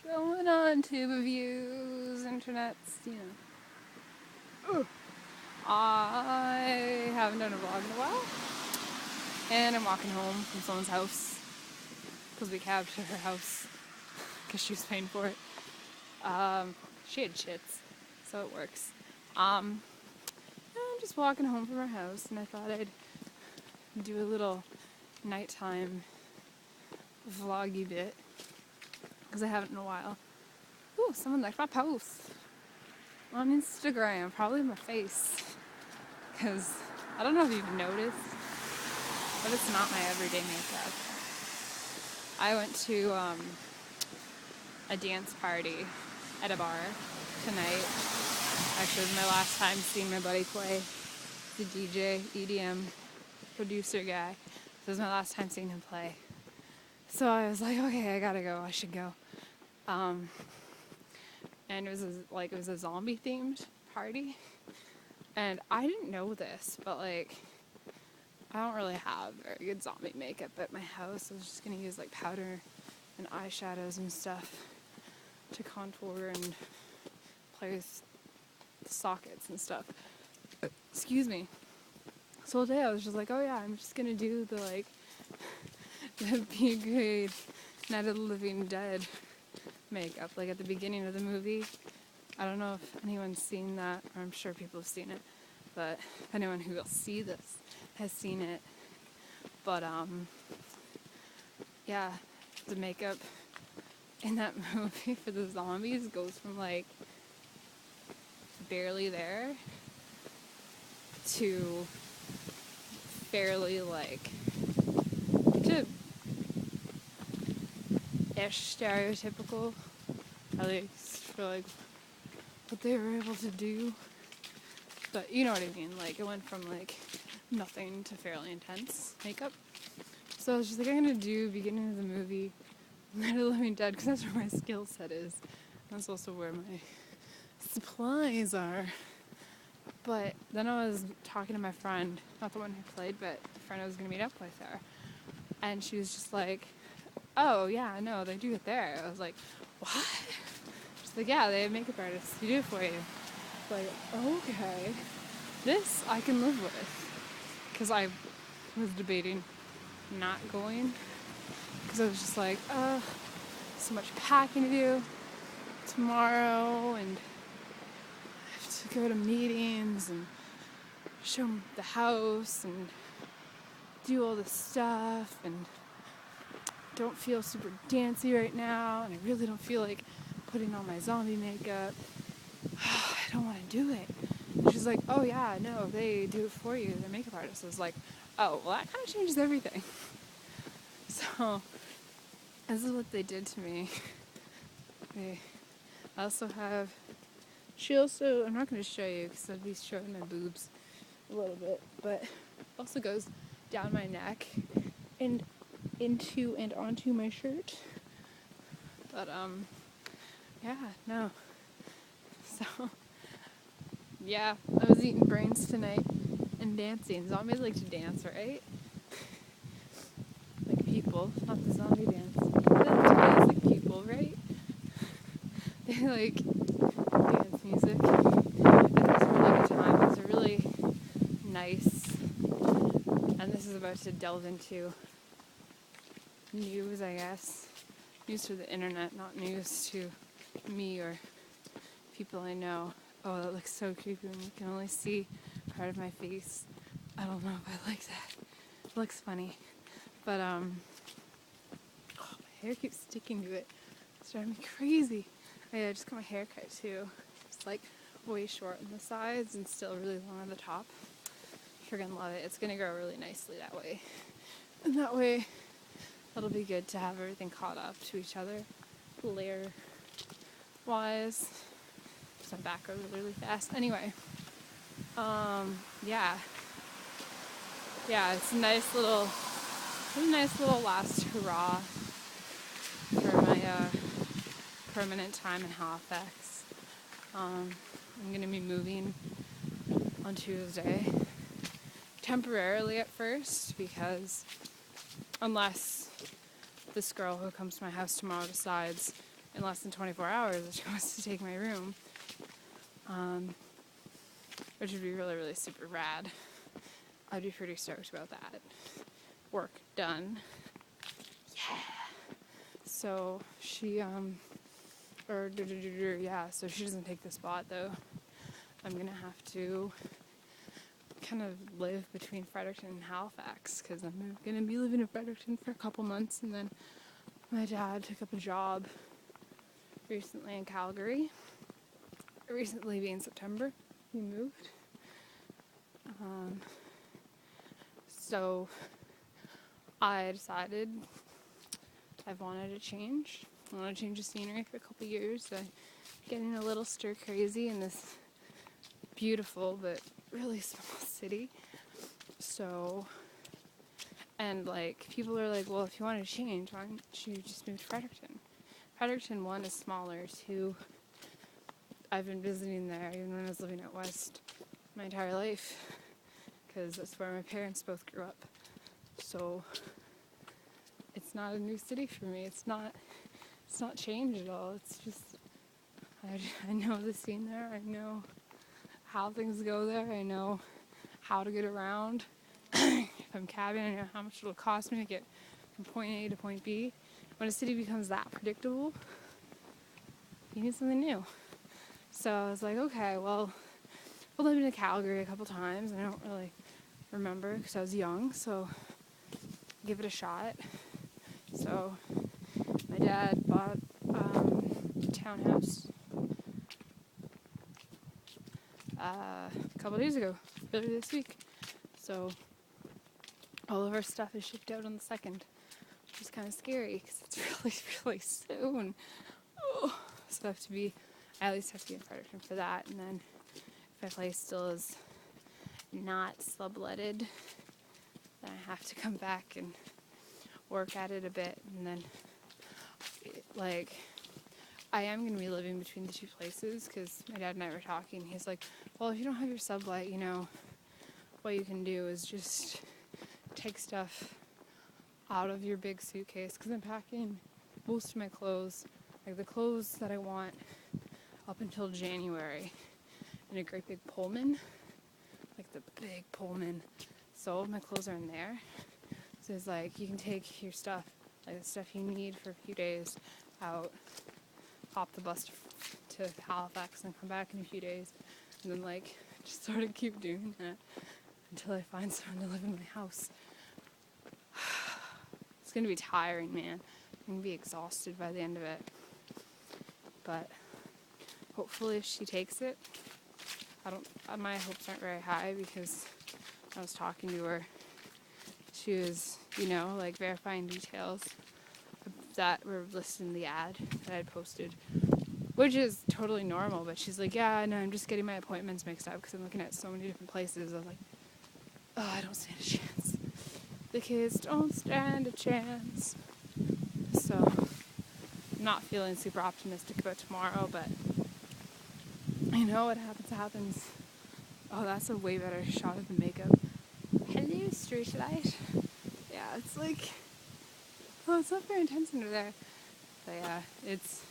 going on, tube reviews, internets, you know. Ugh. I haven't done a vlog in a while, and I'm walking home from someone's house, because we cabbed to her house, because she was paying for it. She had shits, so it works. I'm just walking home from her house, and I thought I'd do a little nighttime vloggy bit, because I haven't in a while. Ooh, someone liked my post on Instagram, probably my face, because I don't know if you've noticed, but it's not my everyday makeup. I went to a dance party at a bar tonight. Actually, it was my last time seeing my buddy play, the DJ, EDM producer guy. This was my last time seeing him play. So I was like, okay, I gotta go, I should go. And it was a zombie themed party. And I didn't know this, but I don't really have very good zombie makeup at my house. I was just gonna use powder and eyeshadows and stuff to contour and play with the sockets and stuff. Excuse me. So all day I was just like, oh yeah, I'm just gonna do the B grade Night of the Living Dead makeup, at the beginning of the movie. I don't know if anyone's seen that, or I'm sure people have seen it, but anyone who will see this has seen it. But yeah, the makeup in that movie for the zombies goes from barely there to fairly to ish stereotypical, at least for what they were able to do. But you know what I mean, it went from nothing to fairly intense makeup. So I was just I'm gonna do beginning of the movie Night of the Living Dead, because that's where my skill set is. That's also where my supplies are. But then I was talking to my friend, not the one who played, but the friend I was gonna meet up with her. And she was just like, oh yeah, no, they do it there. I was like, what? She's like, yeah, they have makeup artists who do it for you. Okay, this I can live with. Because I was debating not going. Because I was just so much packing to do tomorrow, and I have to go to meetings and show them the house and do all this stuff, and don't feel super dancey right now, and I really don't feel like putting on my zombie makeup. I don't want to do it. And she's like, oh yeah, no, they do it for you, they're makeup artists. I was like, oh, well that kind of changes everything. So this is what they did to me. I also have, I'm not going to show you because I'd be showing my boobs a little bit, but also goes down my neck and into and onto my shirt. But yeah, no. So yeah, I was eating brains tonight and dancing. Zombies like to dance, right? Like people, not the zombie dance. They like to dance like people, right? They like dance music. And it was a really good time. It was a really nice, and this is about to delve into news, I guess. News for the internet, not news to me or people I know. Oh, that looks so creepy when you can only see part of my face. I don't know if I like that. It looks funny. But, my hair keeps sticking to it. It's driving me crazy. Oh, yeah, I just got my hair cut too. It's way short on the sides and still really long on the top. You're gonna love it. It's gonna grow really nicely that way. And that way, it'll be good to have everything caught up to each other, layer wise. So my back grows really fast. Anyway, yeah, it's a nice little last hurrah for my permanent time in Halifax. I'm gonna be moving on Tuesday, temporarily at first, because unless this girl who comes to my house tomorrow decides in less than 24 hours if she wants to take my room. Which would be really, really super rad. I'd be pretty stoked about that. Work done. Yeah. So she, so she doesn't take the spot though. I'm gonna have to kind of live between Fredericton and Halifax because I'm gonna be living in Fredericton for a couple months, and then my dad took up a job recently in Calgary. Recently being September, he moved. So I decided I wanted to change. I want to change the scenery for a couple years. I'm getting a little stir crazy in this beautiful but really small city. So, and like people are like, well, if you want to change, why don't you just move to Fredericton? Fredericton, 1, is smaller. 2, I've been visiting there even when I was living out west my entire life, because that's where my parents both grew up. So it's not a new city for me. It's not changed at all. It's just I know the scene there. I know how things go there. I know how to get around. If I'm cabbing, I know how much it'll cost me to get from point A to point B. When a city becomes that predictable, you need something new. So I was like, okay, well, I've lived in Calgary a couple times, and I don't really remember because I was young, so give it a shot. So my dad bought a townhouse a couple days ago, earlier this week. So all of our stuff is shipped out on the 2nd, which is kind of scary because it's really, really soon. Oh, so I at least have to be in Fredericton for that, and then if my place still is not subletted, then I have to come back and work at it a bit, and then I am going to be living between the two places because my dad and I were talking. He's like, well, if you don't have your sublet, what you can do is just take stuff out of your big suitcase, because I'm packing most of my clothes, like the clothes that I want up until January, in a great big Pullman, like the big Pullman. So all of my clothes are in there. So it's like you can take your stuff, like the stuff you need for a few days, out, hop the bus to Halifax and come back in a few days, and then just sort of keep doing that until I find someone to live in my house. It's gonna be tiring, man. I'm gonna be exhausted by the end of it. But hopefully if she takes it, my hopes aren't very high because I was talking to her. She was, verifying details that were listed in the ad that I had posted, which is totally normal, but she's like, yeah, no, I'm just getting my appointments mixed up because I'm looking at so many different places. I'm like, oh, I don't stand a chance. The kids don't stand a chance. So, I'm not feeling super optimistic about tomorrow, but what happens. Oh, that's a way better shot of the makeup. Hello, street light. Yeah, it's like, it's not very intense under there. But yeah, it's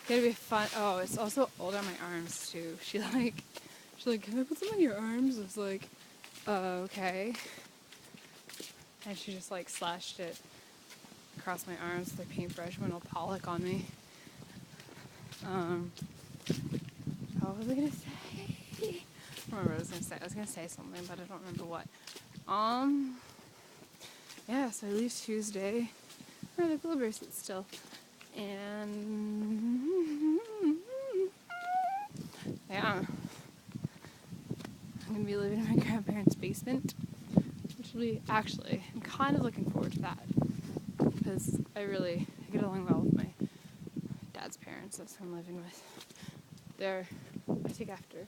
gonna be fun. Oh, it's also old on my arms too. She's like, can I put some on your arms? I was like, okay. And she just slashed it across my arms with a paintbrush, went all Pollock on me. What was I gonna say? I don't remember what I was gonna say. I was gonna say something, but I don't remember what. Yeah, so I leave Tuesday. Where are the blueberries still? And yeah, I'm gonna be living in my grandparents' basement, which will be, actually, I'm kind of looking forward to that because I get along well with my dad's parents. That's who I'm living with. I take after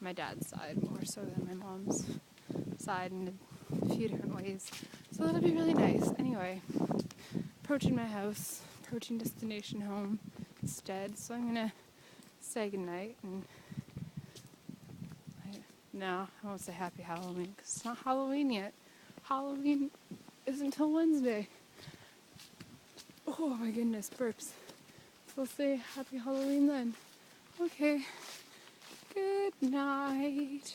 my dad's side more so than my mom's side in a few different ways. So that'll be really nice. Anyway, approaching my house, approaching destination home instead. So I'm gonna say goodnight and I won't say happy Halloween because it's not Halloween yet. Halloween is until Wednesday. Oh my goodness, burps. we'll say happy Halloween then. Okay. Good night.